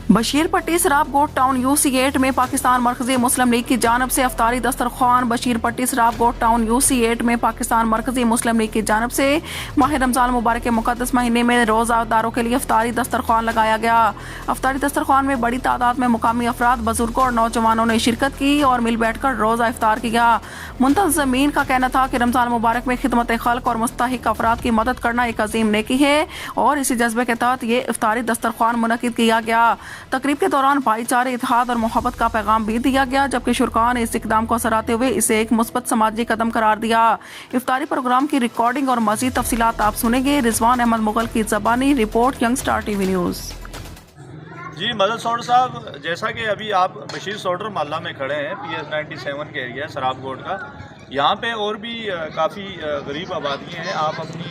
बशीर पट्टी सराबकोट town UC8 में पाकिस्तान मरकजी मुस्लिम लीग की जानब से अफ्तारी दस्तरख्वान। बशीर पट्टी सराबकोट टाउन UC8 में पाकिस्तान मरकजी मुस्लिम लीग की जानब से माह रमज़ान मुबारक के मुक़द्दस महीने में रोज़ा अफ्तारों के लिए अफ्तारी दस्तरख्वान लगाया गया। अफ्तारी दस्तरख्वान में बड़ी तादाद में मुकामी अफराद, बुजुर्गों और नौजवानों ने शिरकत की और मिल बैठ कर रोज़ा इफ्तार किया। मुंतज़मीन का कहना था कि रमज़ान मुबारक में खिदमत खल्क और मुस्तहिक अफराद की मदद करना एक अजीम नेकी है और इसी जज्बे के तहत ये इफ्तारी दस्तरख्वान मुनक़िद किया गया। तकरीब के दौरान भाईचारे, इत्तेहाद और मोहब्बत का पैगाम भी दिया गया, जबकि शुरका ने इस इक़दाम को सराहते हुए इसे एक मुस्बत समाजी कदम करार दिया। इफ्तारी प्रोग्राम की रिकॉर्डिंग और मज़ीद तफसीलात आप सुनेंगे। रिजवान अहमद मुगल की ज़बानी report, young star TV news. जी मदद सोडर साहब, जैसा कि अभी आप बशीर सोडर मोहल्ला में खड़े हैं, PS 97 के एरिया सराबकोट का, यहाँ पे और भी काफ़ी गरीब आबादियाँ हैं। आप अपनी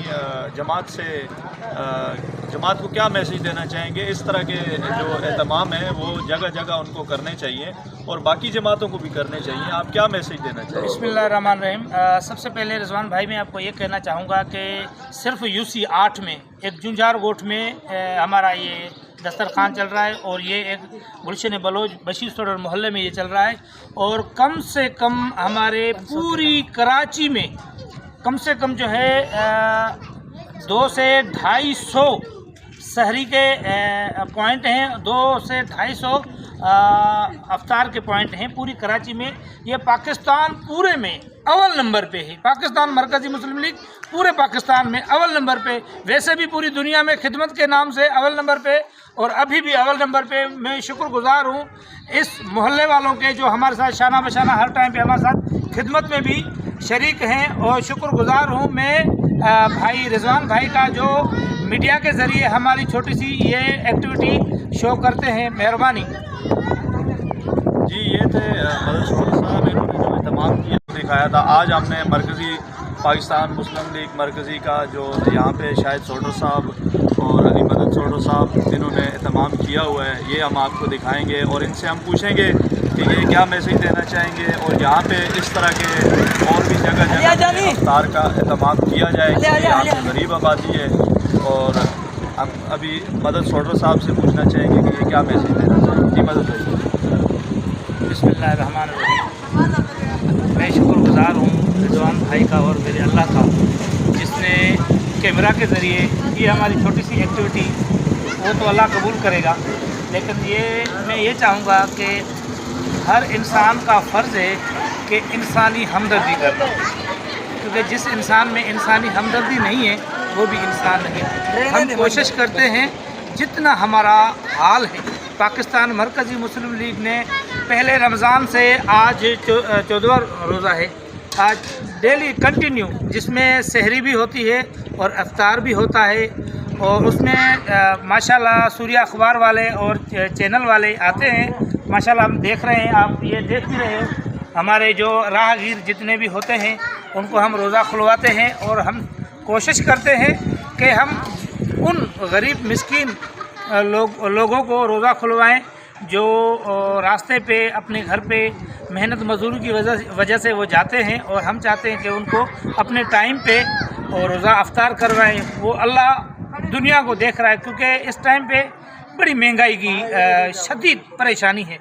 जमात को क्या मैसेज देना चाहेंगे? इस तरह के जो एहतमाम है वो जगह जगह उनको करने चाहिए और बाकी जमातों को भी करने चाहिए। आप क्या मैसेज देना चाहेंगे? बिस्मिल्लाहिर्रहमानिर्रहीम। सबसे पहले रिजवान भाई, मैं आपको ये कहना चाहूँगा कि सिर्फ UC8 में एक जुंजार गोट में हमारा ये दस्तरखान चल रहा है और ये एक गुलशन बलोच बशीर सोडर मोहल्ले में ये चल रहा है और कम से कम हमारे पूरी कराची में कम से कम जो है 200 से 250 शहरी के पॉइंट हैं, 200 से 250 अफ्तार के पॉइंट हैं पूरी कराची में। ये पाकिस्तान पूरे में अव्वल नंबर पे है। पाकिस्तान मरकज़ी मुस्लिम लीग पूरे पाकिस्तान में अव्वल नंबर पे, वैसे भी पूरी दुनिया में खिदमत के नाम से अव्वल नंबर पे और अभी भी अव्वल नंबर पे। मैं शुक्रगुजार हूँ इस मोहल्ले वालों के जो हमारे साथ शाना बशाना हर टाइम पे हमारे साथ खिदमत में भी शरीक हैं और शुक्रगुजार हूँ मैं भाई रिजवान भाई का जो मीडिया के ज़रिए हमारी छोटी सी ये एक्टिविटी शो करते हैं। मेहरबानी जी। ये थे मदद सोडर साहब, इन्होंने जो एहतमाम किया दिखाया था। आज हमने मरकज़ी पाकिस्तान मुस्लिम लीग मरकज़ी का जो यहाँ पे शाहिद सोडर साहब और अली मदद सोडर साहब इन्होंने एहतमाम किया हुआ है, ये हम आपको दिखाएंगे और इनसे हम पूछेंगे कि ये क्या मैसेज देना चाहेंगे और यहाँ पे इस तरह के और भी जगह जगह अफ्तार का एहतमाम किया जाए। यहाँ पे गरीब आबादी है और हम अभी मदद सोडर साहब से पूछना चाहेंगे कि ये क्या मैसेज देना चाहेंगे। जी मदद भाई। बिस्मिल्लाहिर्रहमानिर्रहीम। मैं शुक्रगुजार हूँ रिजवान भाई का और मेरे अल्लाह का, जिसने कैमरा के ज़रिए ये हमारी छोटी सी एक्टिविटी, वो तो अल्लाह कबूल करेगा, लेकिन मैं ये चाहूँगा कि हर इंसान का फ़र्ज़ है कि इंसानी हमदर्दी करना, क्योंकि जिस इंसान में इंसानी हमदर्दी नहीं है वो भी इंसान नहीं है। हम कोशिश करते हैं जितना हमारा हाल है। पाकिस्तान मरकज़ी मुस्लिम लीग ने पहले रमज़ान से आज 14वां रोज़ा है, आज डेली कंटिन्यू, जिसमें सहरी भी होती है और अफ्तार भी होता है और उसमें माशाल्लाह सूर्या अखबार वाले और चैनल वाले आते हैं। माशाल्लाह हम देख रहे हैं, आप ये देख भी रहे हो, हमारे जो राहगीर जितने भी होते हैं उनको हम रोज़ा खुलवाते हैं और हम कोशिश करते हैं कि हम उन गरीब मिस्कीन लोगों को रोज़ा खुलवाएं जो रास्ते पे अपने घर पे मेहनत मजदूरी की वजह से वो जाते हैं और हम चाहते हैं कि उनको अपने टाइम पे रोज़ा अफ्तार करवाएं। वो अल्लाह दुनिया को देख रहा है, क्योंकि इस टाइम पे बड़ी महंगाई की शदीद परेशानी है।